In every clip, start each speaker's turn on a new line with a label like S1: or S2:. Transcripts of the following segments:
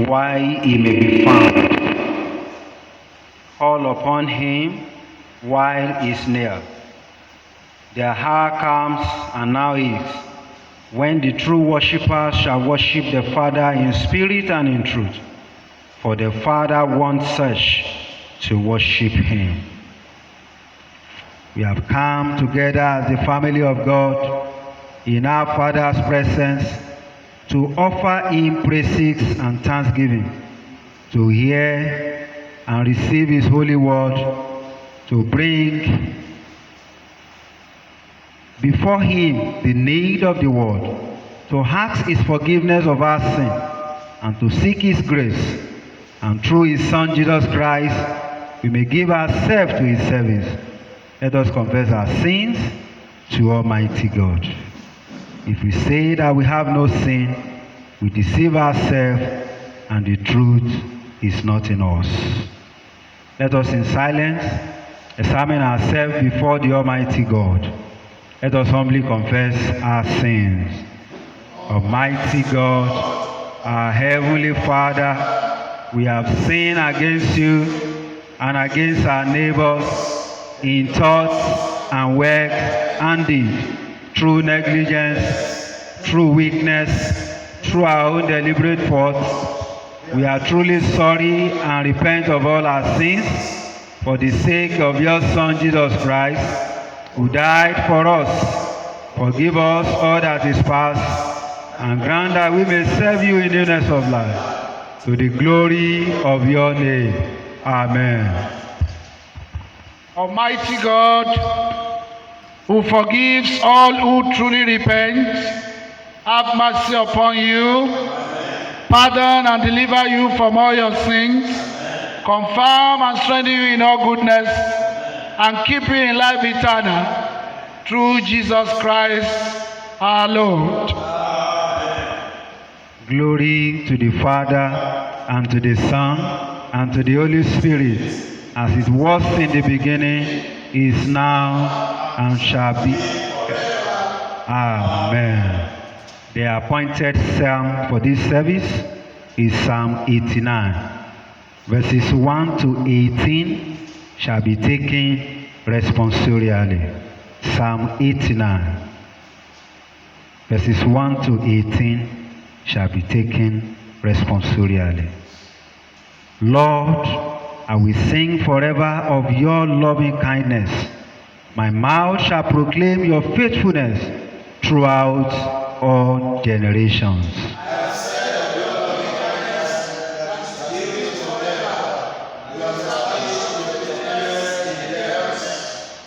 S1: while he may be found. Call upon him while he is near. The hour comes, and now is, when the true worshippers shall worship the Father in spirit and in truth. For the Father wants such to worship him. We have come together as the family of God in our Father's presence to offer him praises and thanksgiving, to hear and receive his holy word, to bring before him the need of the world, to ask his forgiveness of our sin, and to seek his grace. And through his Son Jesus Christ, we may give ourselves to his service. Let us confess our sins to Almighty God. If we say that we have no sin, we deceive ourselves, and the truth is not in us. Let us in silence examine ourselves before the Almighty God. Let us humbly confess our sins. Almighty God, our Heavenly Father, we have sinned against you and against our neighbors in thought and word and deed, through negligence, through weakness, through our own deliberate faults. We are truly sorry and repent of all our sins for the sake of your Son Jesus Christ, who died for us. Forgive us all that is past, and grant that we may serve you in newness of life, to the glory of your name. Amen.
S2: Almighty God, who forgives all who truly repent, have mercy upon you, pardon and deliver you from all your sins, confirm and strengthen you in all goodness, and keep you in life eternal, through Jesus Christ our Lord.
S1: Glory to the Father, and to the Son, and to the Holy Spirit, as it was in the beginning, is now, and shall be. Amen. The appointed psalm for this service is Psalm 89. Verses 1 to 18 shall be taken responsorially. Psalm 89. Verses 1 to 18 shall be taken responsorially. Lord, I will sing forever of your loving kindness. My mouth shall proclaim your faithfulness throughout all generations.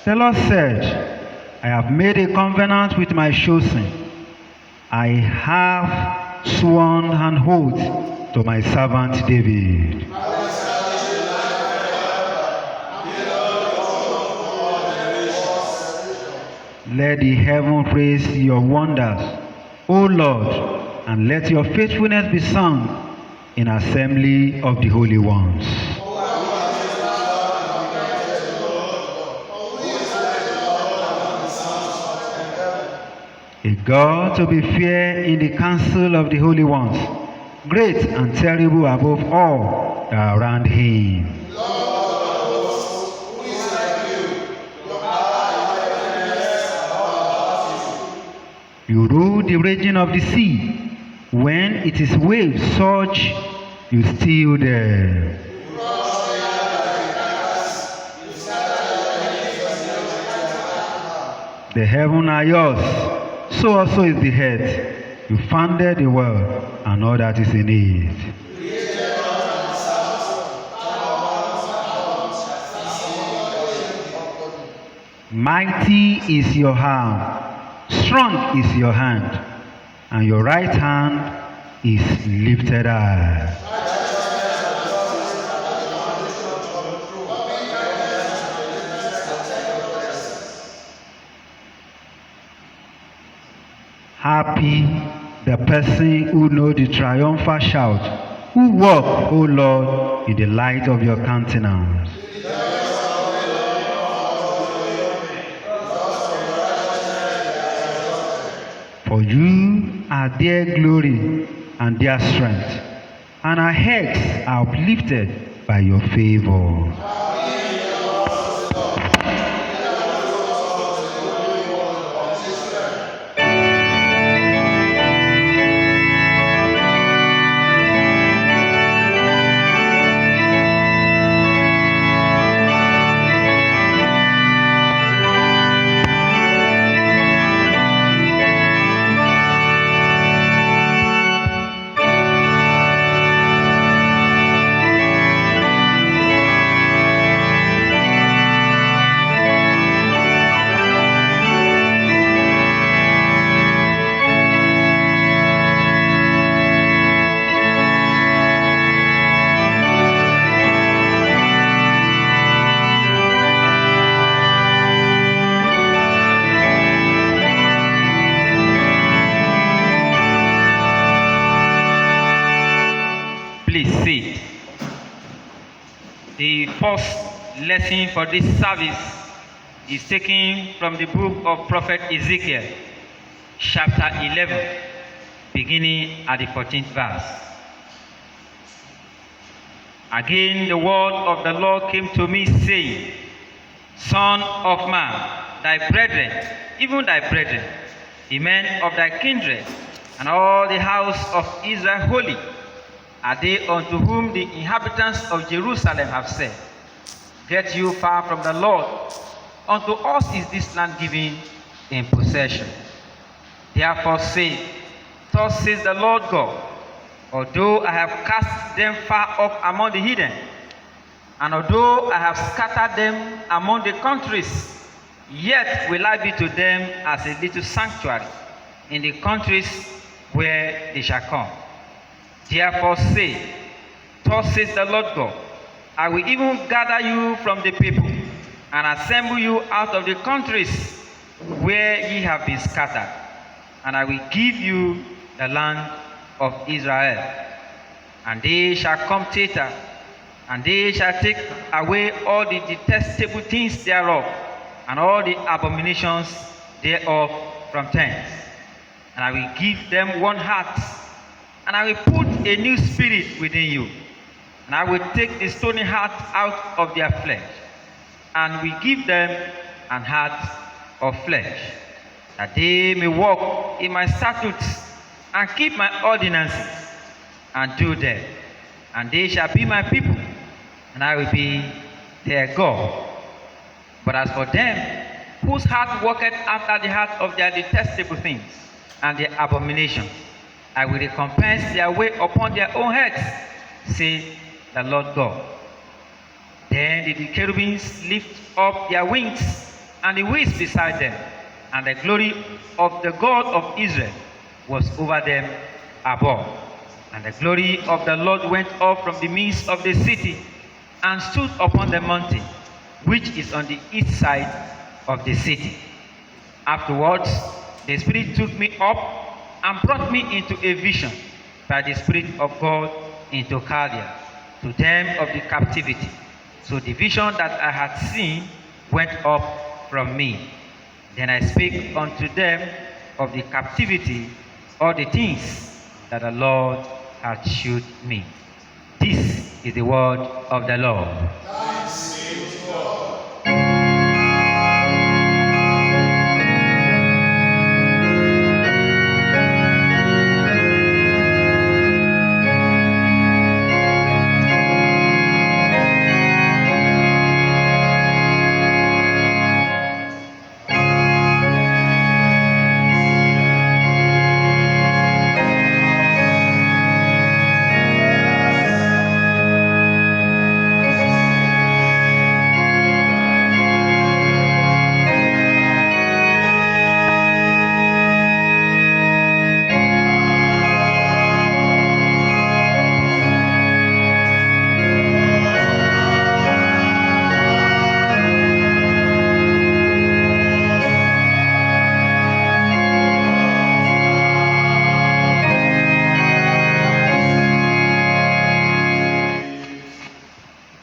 S1: The Lord said, I have made a covenant with my chosen. I have sworn an oath to my servant David. Let the heaven praise your wonders, O Lord, and let your faithfulness be sung in assembly of the holy ones. A God to be feared in the council of the holy ones, great and terrible above all that are around him. You rule the raging of the sea. When its waves surge, you still them. The heavens are yours, so also is the earth. You founded the world and all that is in it. Mighty is your arm, strong is your hand, and your right hand is lifted high. Happy the person who knows the triumphal shout, who walk, O Lord, in the light of your countenance. For you are their glory and their strength, and our heads are uplifted by your favor.
S3: Please sit. The first lesson for this service is taken from the book of Prophet Ezekiel, chapter 11, beginning at the 14th verse. Again the word of the Lord came to me, saying, Son of man, thy brethren, even thy brethren, the men of thy kindred, and all the house of Israel holy, are they unto whom the inhabitants of Jerusalem have said, Get you far from the Lord, unto us is this land given in possession. Therefore say, Thus says the Lord God, although I have cast them far off among the heathen, and although I have scattered them among the countries, yet will I be to them as a little sanctuary in the countries where they shall come. Therefore say, Thus says the Lord God, I will even gather you from the people, and assemble you out of the countries where ye have been scattered, and I will give you the land of Israel. And they shall come thither, and they shall take away all the detestable things thereof, and all the abominations thereof from thence. And I will give them one heart, and I will put a new spirit within you. And I will take the stony heart out of their flesh, and will give them an heart of flesh, that they may walk in my statutes, and keep my ordinances, and do them. And they shall be my people, and I will be their God. But as for them, whose heart walketh after the heart of their detestable things, and their abominations, I will recompense their way upon their own heads, says the Lord God. Then did the cherubims lift up their wings, and the wheels beside them, and the glory of the God of Israel was over them above. And the glory of the Lord went up from the midst of the city, and stood upon the mountain, which is on the east side of the city. Afterwards, the Spirit took me up, and brought me into a vision by the Spirit of God into Chaldea, to them of the captivity. So the vision that I had seen went up from me. Then I spake unto them of the captivity, all the things that the Lord hath shewed me. This is the word of the Lord.
S2: Thanks be to God.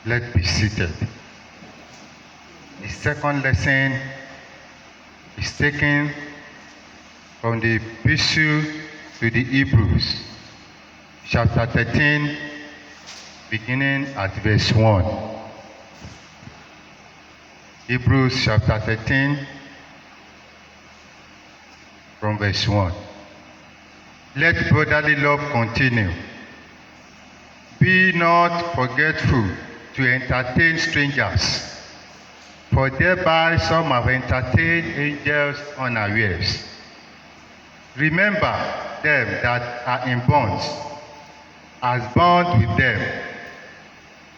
S1: Let's be seated. The second lesson is taken from the Epistle to the Hebrews, chapter 13,
S4: beginning at verse 1. Hebrews chapter 13, from verse 1. Let brotherly love continue. Be not forgetful to entertain strangers, for thereby some have entertained angels unawares. Remember them that are in bonds, as bound with them,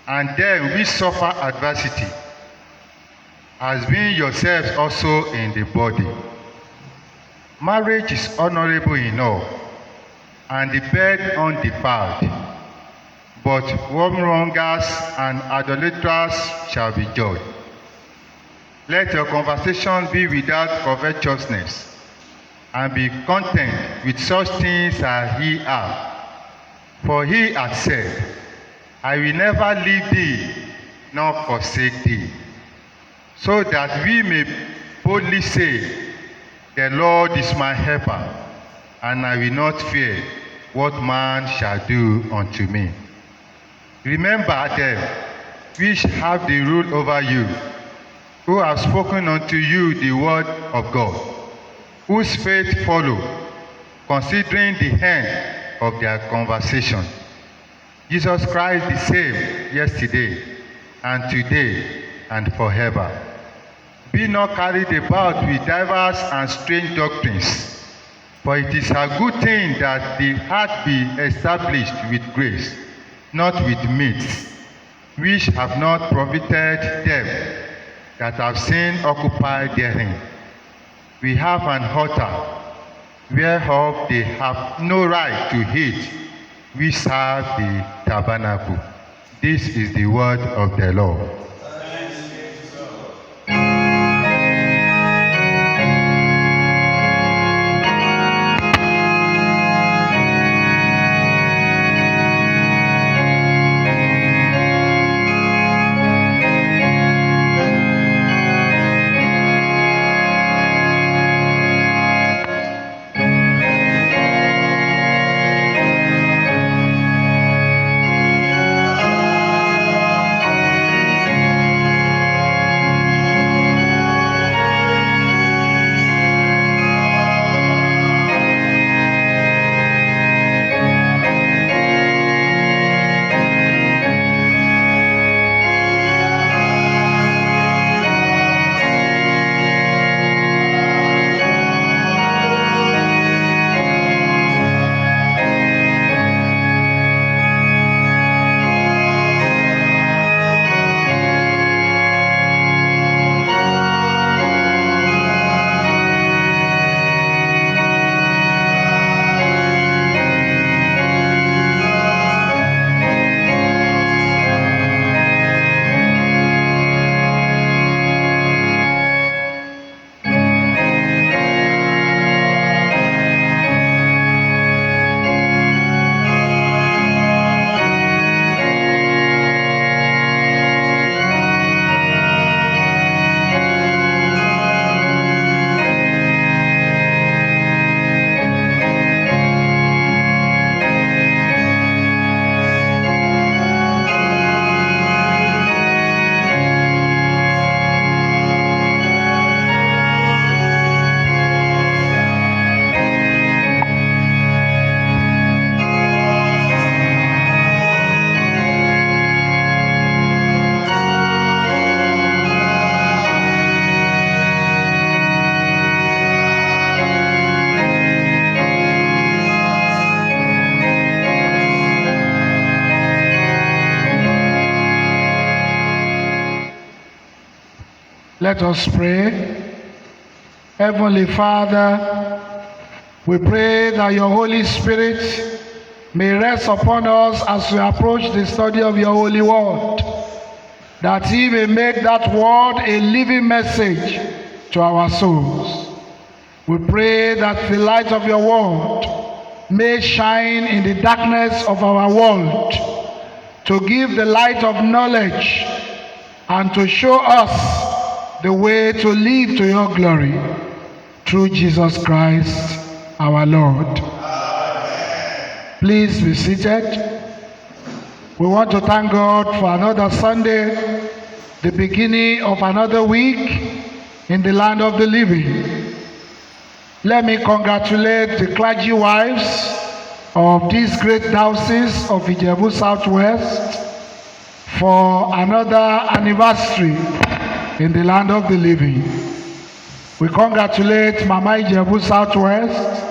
S4: and them which suffer adversity, as being yourselves also in the body. Marriage is honorable in all, and the bed undefiled, but whoremongers and idolaters shall be judged. Let your conversation be without covetousness, and be content with such things as ye are. For he hath said, I will never leave thee, nor forsake thee. So that we may boldly say, the Lord is my helper, and I will not fear what man shall do unto me. Remember them which have the rule over you, who have spoken unto you the word of God, whose faith follow, considering the end of their conversation. Jesus Christ the same yesterday, and today, and forever. Be not carried about with diverse and strange doctrines, for it is a good thing that the heart be established with grace, not with meats, which have not profited them that have sin occupied therein. We have an altar, whereof they have no right to eat, we serve the tabernacle. This is the word of the Lord.
S2: Let us pray. Heavenly Father, we pray that your Holy Spirit may rest upon us as we approach the study of your holy word, that he may make that word a living message to our souls. We pray that the light of your word may shine in the darkness of our world, to give the light of knowledge and to show us the way to live to your glory, through Jesus Christ our Lord. Amen. Please be seated. We want to thank God for another Sunday, the beginning of another week in the land of the living. Let me congratulate the clergy wives of this great diocese of Ijebu Southwest for another anniversary in the land of the living. We congratulate Mama Ijebu Southwest,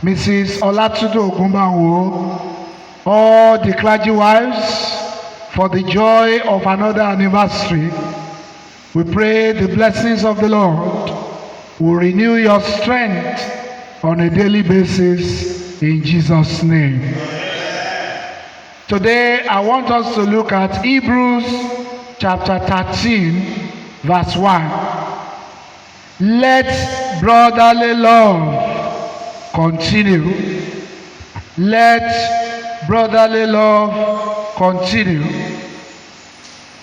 S2: Mrs. Olatunde Ogunbanwo, all the clergy wives for the joy of another anniversary. We pray the blessings of the Lord will renew your strength on a daily basis in Jesus' name. Today I want us to look at Hebrews chapter 13 verse 1. Let brotherly love continue. Let brotherly love continue.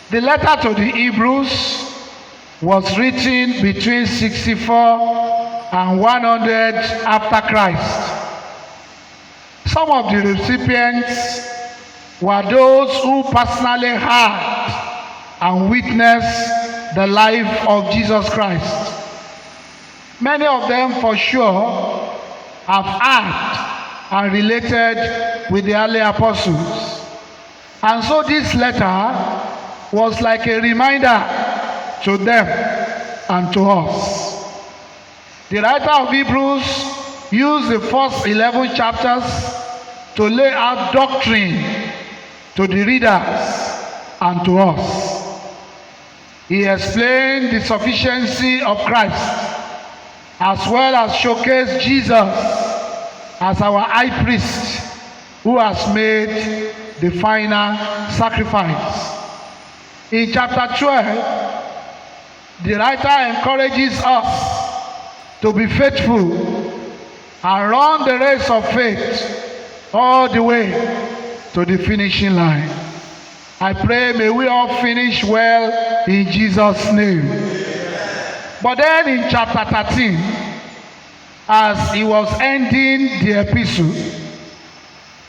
S2: The letter to the Hebrews was written between 64 and 100 after Christ. Some of the recipients were those who personally heard and witnessed the life of Jesus Christ. Many of them for sure have heard and related with the early apostles. And so this letter was like a reminder to them and to us. The writer of Hebrews used the first 11 chapters to lay out doctrine to the readers and to us. He explained the sufficiency of Christ as well as showcased Jesus as our high priest who has made the final sacrifice. In chapter 12, the writer encourages us to be faithful and run the race of faith all the way to the finishing line. I pray may we all finish well in Jesus' name. But then in chapter 13, as he was ending the epistle,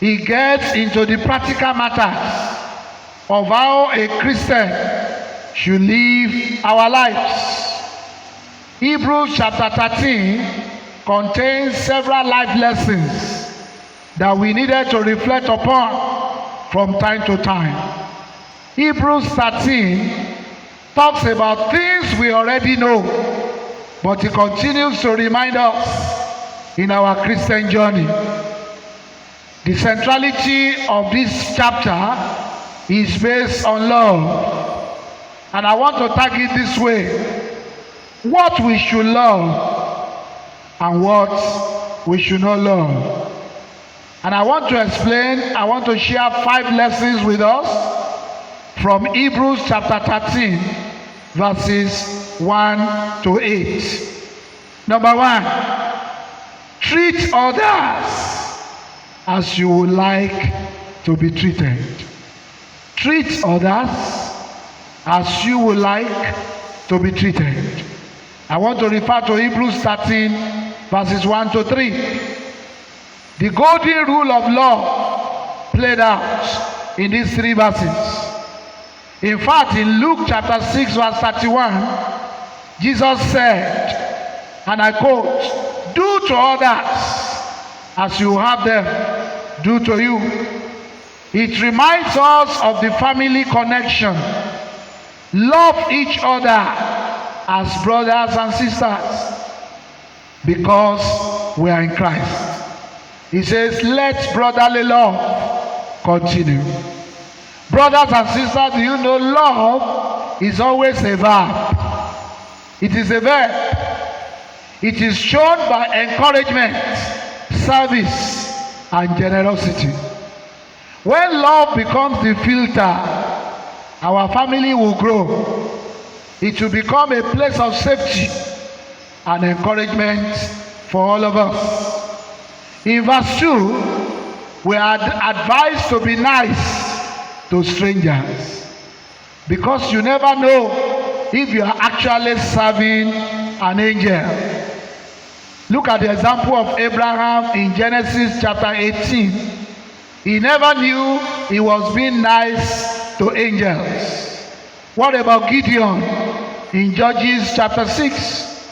S2: he gets into the practical matters of how a Christian should live our lives. Hebrews chapter 13 contains several life lessons that we needed to reflect upon from time to time. Hebrews 13 talks about things we already know, but it continues to remind us in our Christian journey. The centrality of this chapter is based on love. And I want to tag it this way: what we should love and what we should not love. And I want to explain, I want to share 5 lessons with us from Hebrews chapter 13, verses 1 to 8. Number 1, treat others as you would like to be treated. Treat others as you would like to be treated. I want to refer to Hebrews 13, verses 1 to 3. The golden rule of love played out in these 3 verses. In fact, in Luke chapter 6, verse 31, Jesus said, and I quote, "Do to others as you have them do to you." It reminds us of the family connection. Love each other as brothers and sisters because we are in Christ. He says, let brotherly love continue. Brothers and sisters, do you know love is always a verb? It is a verb. It is shown by encouragement, service, and generosity. When love becomes the filter, our family will grow. It will become a place of safety and encouragement for all of us. In verse 2, we are advised to be nice to strangers, because you never know if you are actually serving an angel. Look at the example of Abraham in Genesis chapter 18. He never knew he was being nice to angels. What about Gideon in Judges chapter 6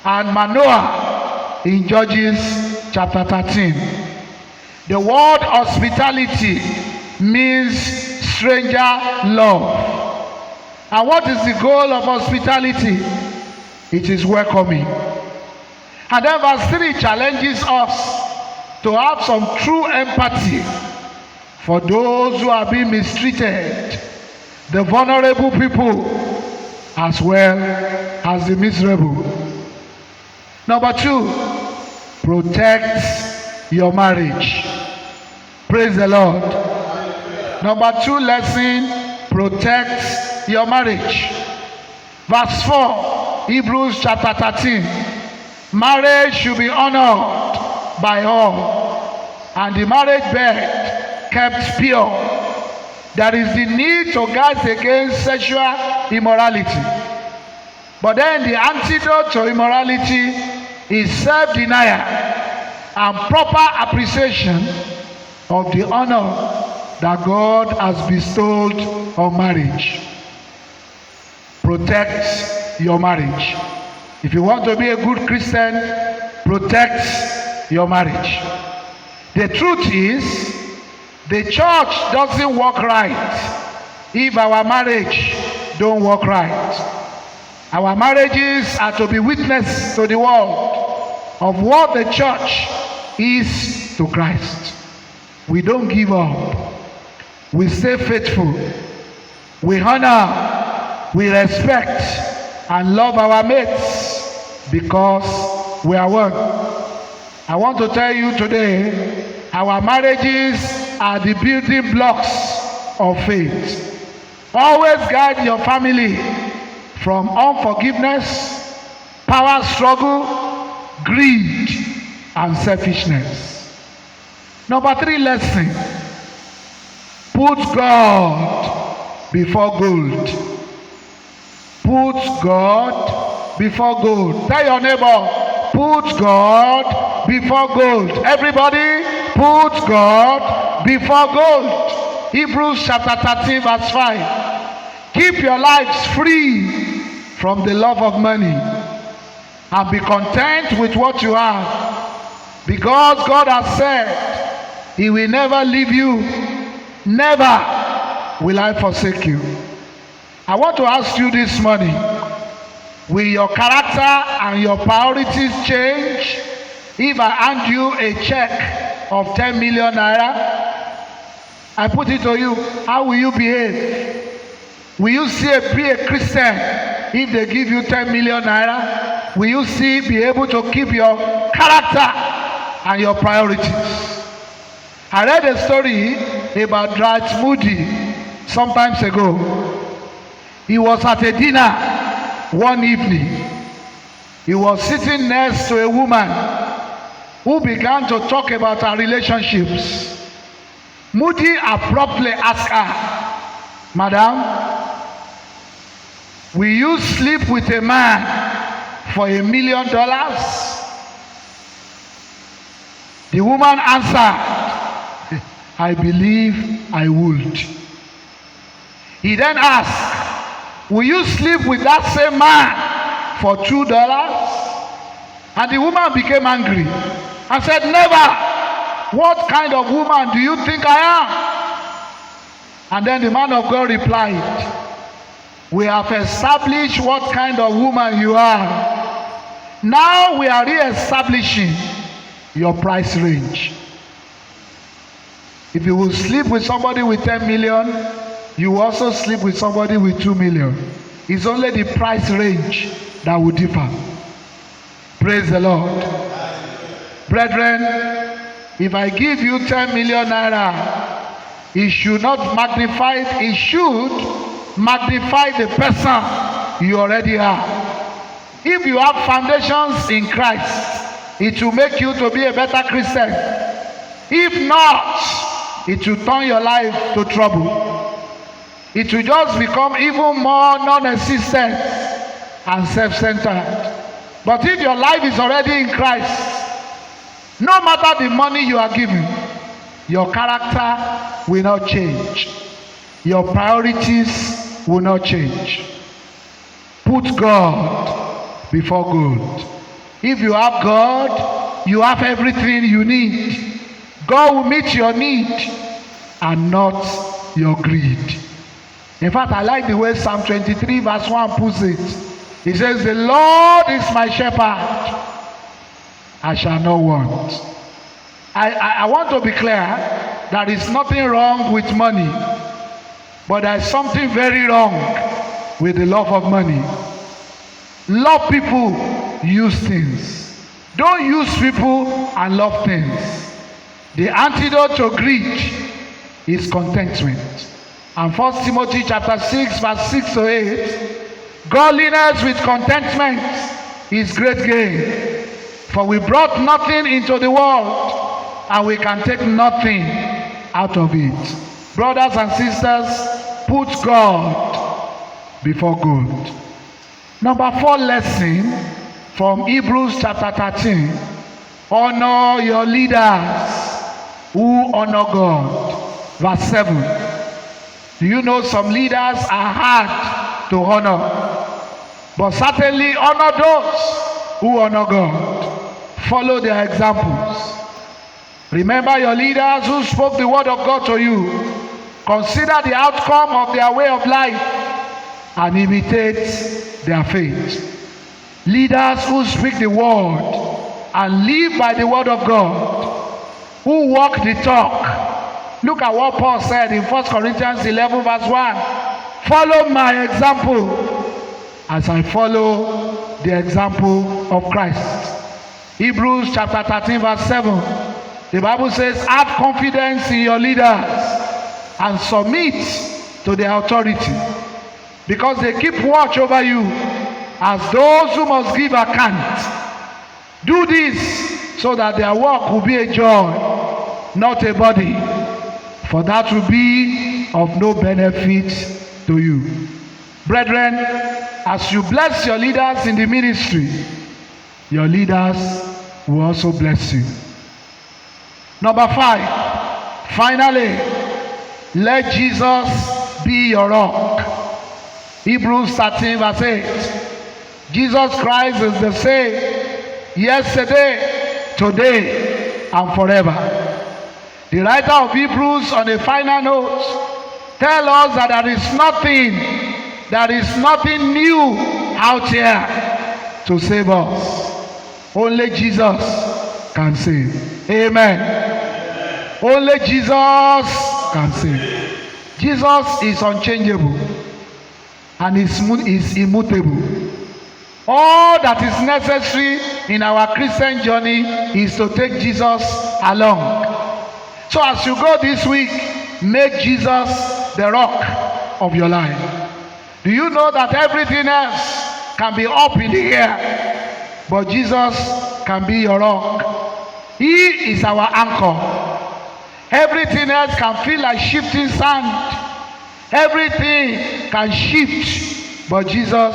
S2: and Manoah in Judges chapter 13? The word hospitality means stranger love. And what is the goal of hospitality? It is welcoming. And then verse 3 challenges us to have some true empathy for those who are being mistreated, the vulnerable people as well as the miserable. Number 2, protect your marriage. Praise the Lord. Number 2 lesson, protect your marriage. Verse 4, Hebrews chapter 13. Marriage should be honored by all, and the marriage bed kept pure. There is the need to guard against sexual immorality. But then the antidote to immorality is self-denial and proper appreciation of the honor that God has bestowed on marriage. Protect your marriage. If you want to be a good Christian, protect your marriage. The truth is, the church doesn't work right if our marriage don't work right. Our marriages are to be witness to the world of what the church is to Christ. We don't give up. We stay faithful. We honor, we respect, and love our mates because we are one. I want to tell you today, our marriages are the building blocks of faith. Always guide your family from unforgiveness, power struggle, greed, and selfishness. Number 3 lesson, put God before gold. Put God before gold. Tell your neighbor, put God before gold. Everybody, put God before gold. Hebrews chapter 13 verse 5. Keep your lives free from the love of money and be content with what you have, because God has said he will never leave you, never will I forsake you. I want to ask you this morning, will your character and your priorities change if I hand you a check of 10 million naira? I put it to you, how will you behave? Will you still be a Christian if they give you 10 million naira? Will you still be able to keep your character and your priorities? I read a story about Dwight Moody some times ago. He was at a dinner one evening. He was sitting next to a woman who began to talk about her relationships. Moody abruptly asked her, "Madam, will you sleep with a man for $1 million?" The woman answered, "I believe I would." He then asked, "Will you sleep with that same man for $2? And the woman became angry and said, "Never. What kind of woman do you think I am?" And then the man of God replied, "We have established what kind of woman you are. Now we are re-establishing your price range. If you will sleep with somebody with 10 million, you will also sleep with somebody with 2 million. It's only the price range that will differ." Praise the Lord. Brethren, if I give you 10 million naira, it should not magnify, it should magnify the person you already are. If you have foundations in Christ, it will make you to be a better Christian. If not, it will turn your life to trouble. It will just become even more non-existent and self-centered. But if your life is already in Christ, no matter the money you are giving, your character will not change. Your priorities will not change. Put God before good. If you have God, you have everything you need. God will meet your need and not your greed. In fact, I like the way Psalm 23 verse 1 puts it. It says, the Lord is my shepherd, I shall not want. I want to be clear, there is nothing wrong with money, but there is something very wrong with the love of money. Love people, use things. Don't use people and love things. The antidote to greed is contentment. And 1 Timothy chapter 6 verse 6 to 8, godliness with contentment is great gain. For we brought nothing into the world, and we can take nothing out of it. Brothers and sisters, put God before good. Number 4 lesson from Hebrews chapter 13. Honor your leaders who honor God. Verse 7. Do you know some leaders are hard to honor? But certainly honor those who honor God. Follow their examples. Remember your leaders who spoke the word of God to you. Consider the outcome of their way of life and imitate their faith. Leaders who speak the word and live by the word of God, who walk the talk. Look at what Paul said in 1 Corinthians 11 verse 1. Follow my example as I follow the example of Christ. Hebrews chapter 13 verse 7. The Bible says, have confidence in your leaders and submit to their authority, because they keep watch over you as those who must give account. Do this so that their work will be a joy, not a body, for that will be of no benefit to you. Brethren, as you bless your leaders in the ministry, your leaders will also bless you. Number 5, finally, let Jesus be your rock. Hebrews 13 verse 8. Jesus Christ is the same yesterday, today, and forever. The writer of Hebrews on a final note tells us that there is nothing new out here to save us. Only Jesus can save. Amen. Only Jesus can save. Jesus is unchangeable and is immutable. All that is necessary in our Christian journey is to take Jesus along. So as you go this week, make Jesus the rock of your life. Do you know that everything else can be up in the air, but Jesus can be your rock? He is our anchor. Everything else can feel like shifting sand. Everything can shift, but Jesus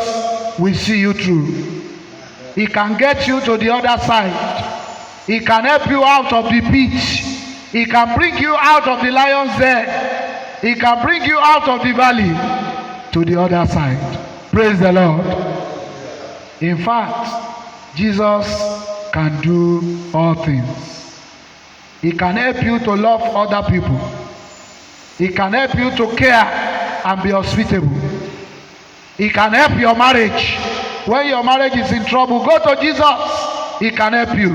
S2: will see you through. He can get you to the other side. He can help you out of the pit. He can bring you out of the lion's den. He can bring you out of the valley to the other side. Praise the Lord. In fact, Jesus can do all things. He can help you to love other people. He can help you to care and be hospitable. He can help your marriage. When your marriage is in trouble, go to Jesus. He can help you.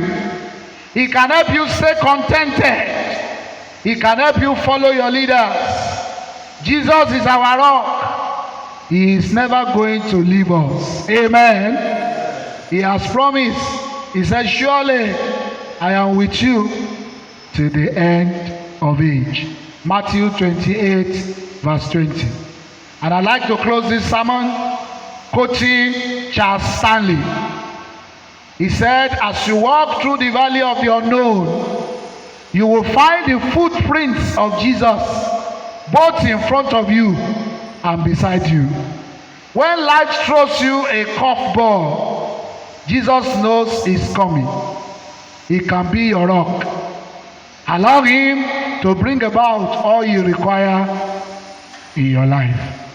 S2: He can help you stay contented. He can help you follow your leaders. Jesus is our rock. He is never going to leave us. Amen. He has promised. He said, surely I am with you to the end of age. Matthew 28 verse 20. And I'd like to close this sermon quoting Charles Stanley. He said, as you walk through the valley of the unknown, you will find the footprints of Jesus both in front of you and beside you. When life throws you a curveball, Jesus knows it's coming. He can be your rock. Allow him to bring about all you require in your life.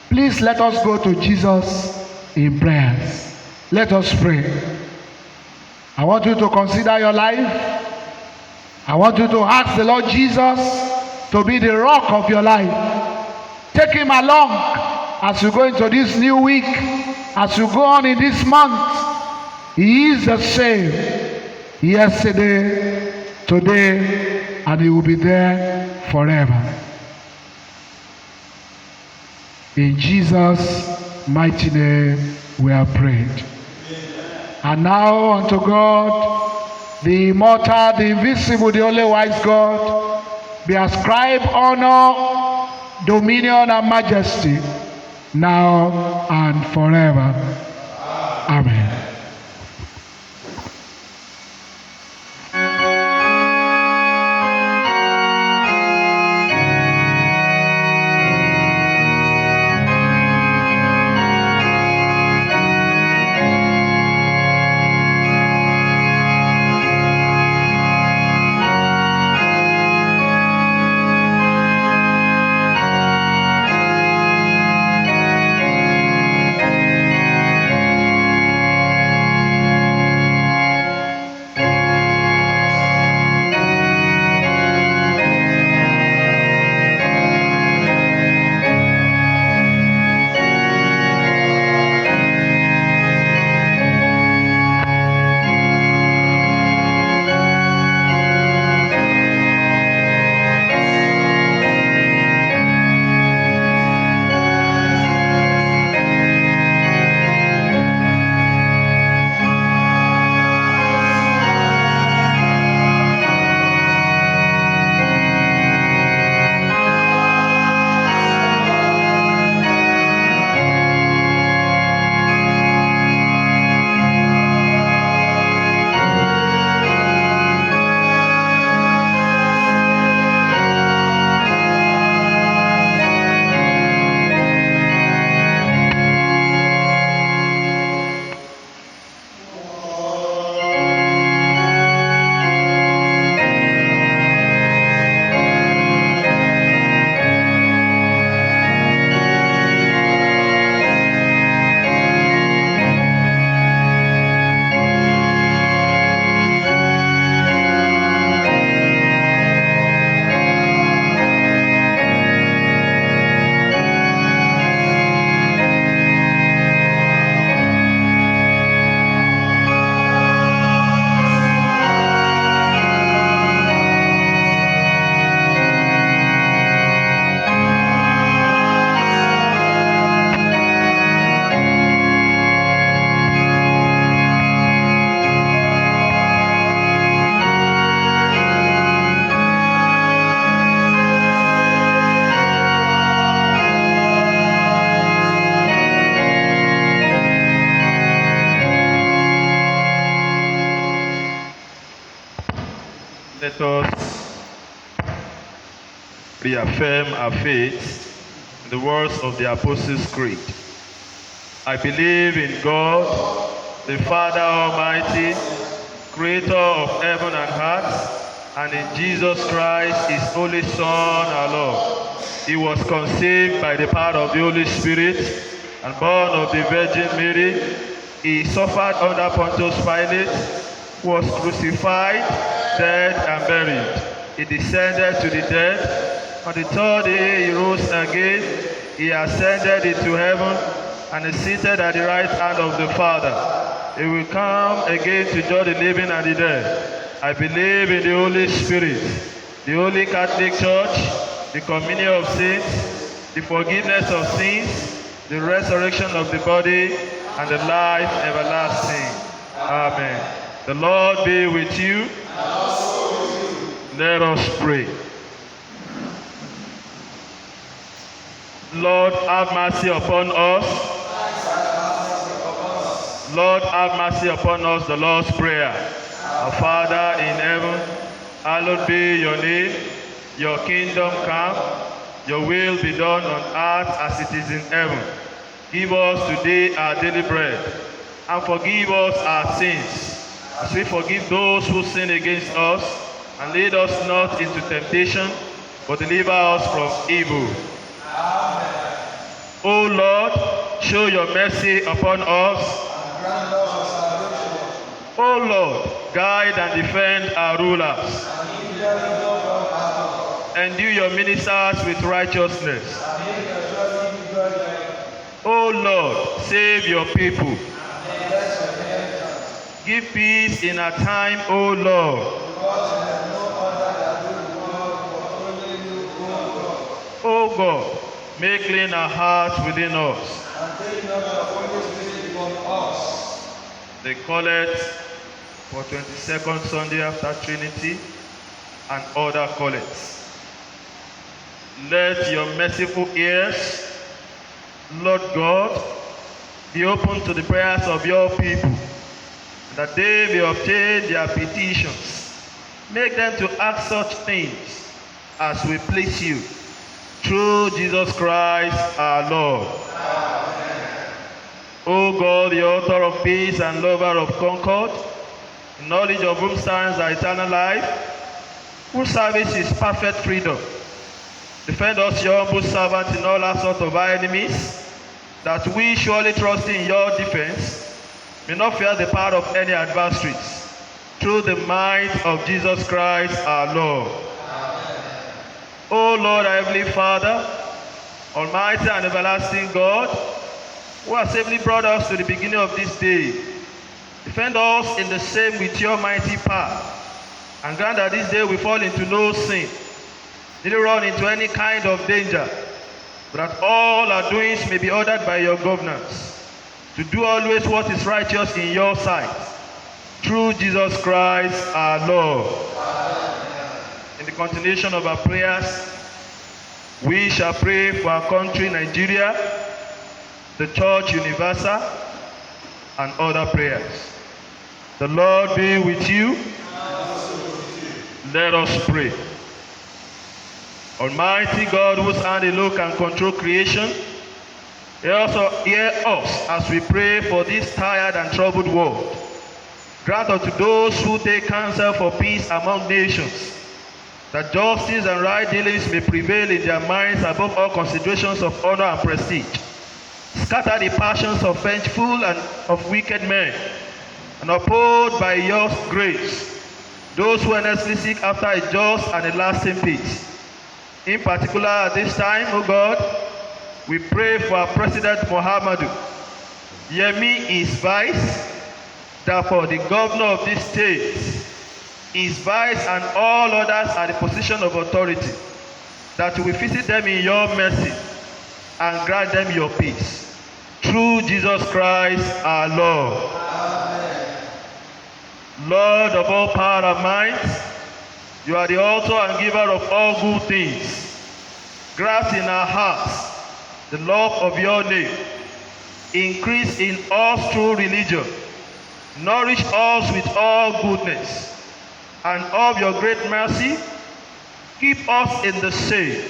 S2: Please let us go to Jesus in prayers. Let us pray. I want you to consider your life. I want you to ask the Lord Jesus to be the rock of your life. Take him along as you go into this new week, as you go on in this month. He is the same yesterday, today, and he will be there forever. In Jesus' mighty name we are prayed. And now unto God, the immortal, the invisible, the only wise God, be ascribed honor, dominion, and majesty, now and forever. Amen.
S5: Let us reaffirm our faith in the words of the Apostles' Creed. I believe in God, the Father Almighty, creator of heaven and earth, and in Jesus Christ, his only Son, our Lord. He was conceived by the power of the Holy Spirit and born of the Virgin Mary. He suffered under Pontius Pilate, was crucified, dead, and buried. He descended to the dead. On the third day he rose again. He ascended into heaven and is seated at the right hand of the Father. He will come again to judge the living and the dead. I believe in the Holy Spirit, the Holy Catholic Church, the communion of saints, the forgiveness of sins, the resurrection of the body, and the life everlasting. Amen. The Lord be with you. Let us pray. Lord, have mercy upon us. Lord, have mercy upon us. The Lord's Prayer. Our Father in heaven, hallowed be your name. Your kingdom come. Your will be done on earth as it is in heaven. Give us today our daily bread, and forgive us our sins, as we forgive those who sin against us. and lead us not into temptation, but deliver us from evil. O Lord, show your mercy upon us. O Lord, guide and defend our rulers. Endue your ministers with righteousness. O Lord, save your people. Give peace in our time, O Lord. O God, make clean our hearts within us. They call it for 22nd Sunday after Trinity and other call-its. Let your merciful ears, Lord God, be open to the prayers of your people, that they may obtain their petitions. Make them to ask such things as will please you. Through Jesus Christ our Lord. Amen. O God, the author of peace and lover of concord, in knowledge of whom stands our eternal life, whose service is perfect freedom, defend us, your humble servant, in all our sort of our enemies, that we, surely trusting in your defense, may not fear the power of any adversaries, through the might of Jesus Christ our Lord. O Lord, our heavenly Father, almighty and everlasting God, who has safely brought us to the beginning of this day, defend us in the same with your mighty power, and grant that this day we fall into no sin, neither run into any kind of danger, but that all our doings may be ordered by your governance, to do always what is righteous in your sight, through Jesus Christ our Lord. In the continuation of our prayers, we shall pray for our country, Nigeria, the Church Universal, and other prayers. The Lord be with you. Let us pray. Almighty God, whose hand alone can control creation, hear us as we pray for this tired and troubled world. Grant unto those who take counsel for peace among nations, that justice and right dealings may prevail in their minds above all considerations of honor and prestige. Scatter the passions of vengeful and of wicked men, and uphold by your grace those who earnestly seek after a just and a lasting peace. In particular, at this time, O God, we pray for our President Muhammadu. Yemi is vice, therefore the governor of this state is vice, and all others are the position of authority, that you will visit them in your mercy and grant them your peace. Through Jesus Christ our Lord. Amen. Lord of all power and might, you are the author and giver of all good things. Grant in our hearts the love of your name. Increase in us true religion. Nourish us with all goodness. And of your great mercy, keep us in the same.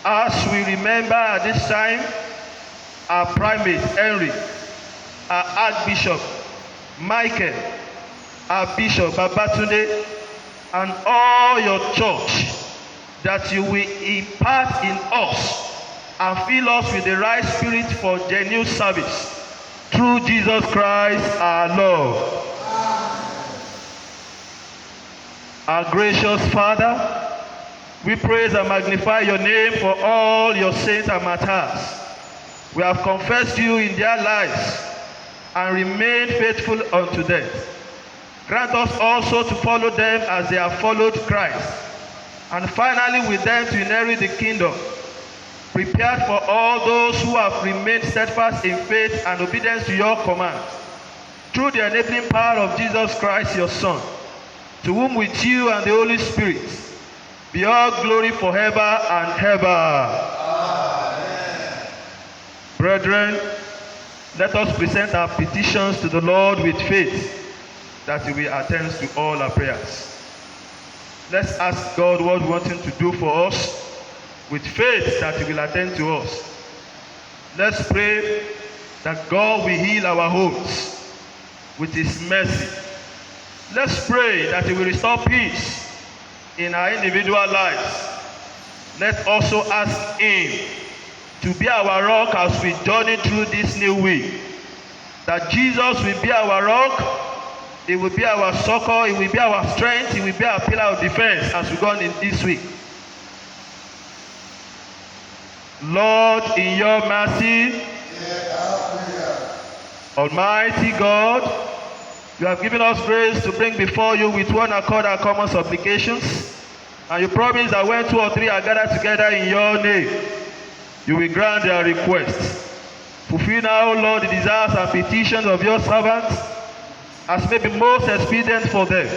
S5: As we remember at this time our primate Henry, our Archbishop Michael, our Bishop Babatunde, and all your church, that you will impart in us and fill us with the right spirit for genuine service. Through Jesus Christ our Lord. Our gracious Father, we praise and magnify your name for all your saints and martyrs. We have confessed you in their lives and remain faithful unto death. Grant us also to follow them as they have followed Christ, and finally with them to inherit the kingdom, prepared for all those who have remained steadfast in faith and obedience to your commands, through the enabling power of Jesus Christ, your Son, to whom with you and the Holy Spirit be all glory forever and ever. Amen. Brethren, let us present our petitions to the Lord with faith, that he will attend to all our prayers. Let's ask God what we want him to do for us, with faith that he will attend to us. Let's pray that God will heal our homes with his mercy. Let's pray that he will restore peace in our individual lives, let's also ask Him to be our rock as we journey through this new week. That Jesus will be our rock, He will be our succor, He will be our strength, He will be our pillar of defense as we go on in this week. Lord, in your mercy, Almighty God, you have given us grace to bring before you with one accord our common supplications. And you promise that when 2 or 3 are gathered together in your name, you will grant their requests. Fulfill now, Lord, the desires and petitions of your servants, as may be most expedient for them,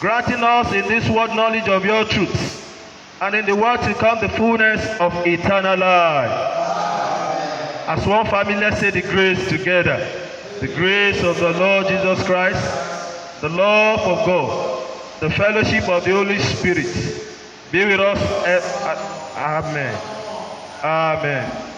S5: granting us in this world knowledge of your truths, and in the world to come the fullness of eternal life. As one family, let's say the grace together. The grace of the Lord Jesus Christ, the love of God, the fellowship of the Holy Spirit be with us. Amen. Amen.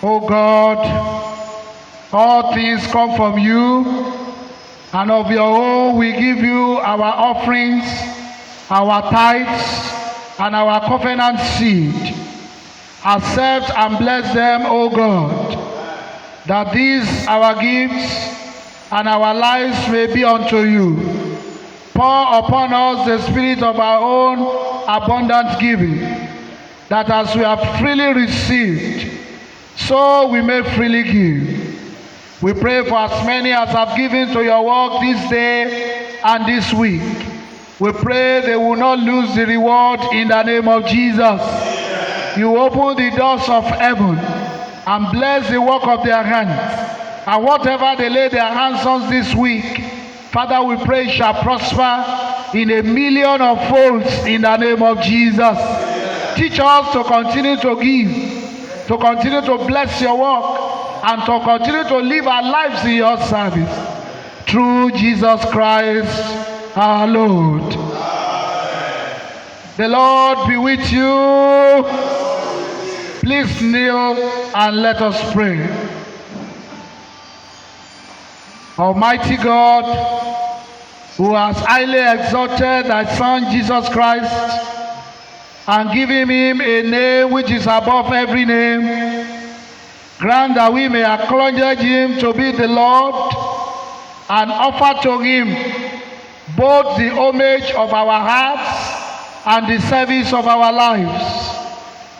S2: O God, all things come from you, and of your own we give you our offerings, our tithes, and our covenant seed. Accept and bless them, O God, that these our gifts and our lives may be unto you. Pour upon us the spirit of our own abundant giving, that as we have freely received, so we may freely give. We pray for as many as have given to your work this day and this week. We pray they will not lose the reward in the name of Jesus. You open the doors of heaven and bless the work of their hands. And whatever they lay their hands on this week, Father, we pray shall prosper in 1,000,000 of folds in the name of Jesus. Teach us to continue to give, to continue to bless your work, and to continue to live our lives in your service. Through Jesus Christ our Lord. Amen. The Lord be with you. Please kneel and let us pray. Almighty God, who has highly exalted thy Son Jesus Christ and given him a name which is above every name, grant that we may acknowledge him to be the Lord and offer to him both the homage of our hearts and the service of our lives,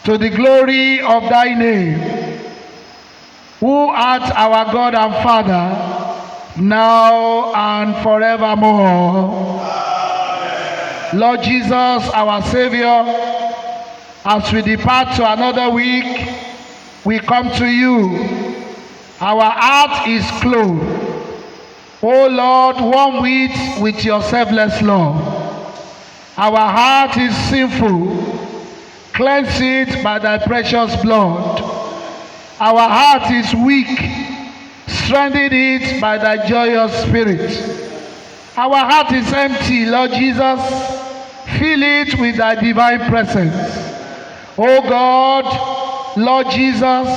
S2: to the glory of thy name, who art our God and Father, now and forevermore. Amen. Lord Jesus, our Savior, as we depart to another week, we come to you. Our heart is closed. O Lord, warm it with your selfless love. Our heart is sinful. Cleanse it by thy precious blood. Our heart is weak. Strengthen it by thy joyous spirit. Our heart is empty, Lord Jesus. Fill it with thy divine presence. O God, Lord Jesus,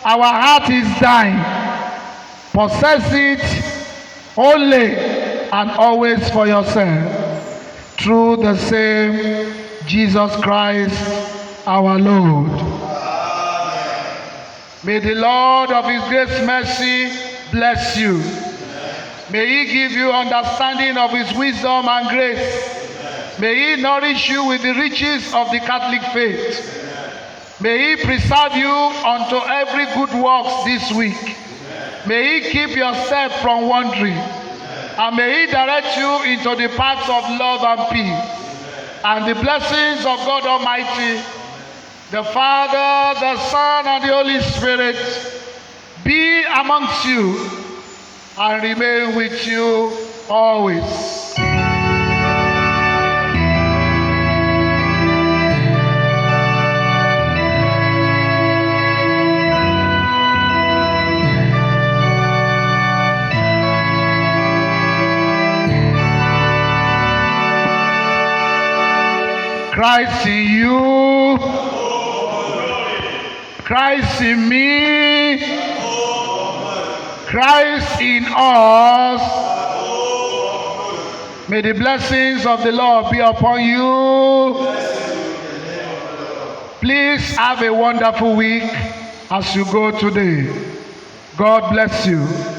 S2: our heart is thine. Possess it only and always for yourself, through the same Jesus Christ our Lord. Amen. May the Lord of his great mercy bless you. Amen. May he give you understanding of his wisdom and grace. Amen. May He nourish you with the riches of the Catholic faith. May He preserve you unto every good works this week. May He keep your step from wandering. And may He direct you into the paths of love and peace. And the blessings of God Almighty, the Father, the Son, and the Holy Spirit be amongst you and remain with you always. Christ in you, Christ in me, Christ in us. May the blessings of the Lord be upon you. Please have a wonderful week as you go today. God bless you.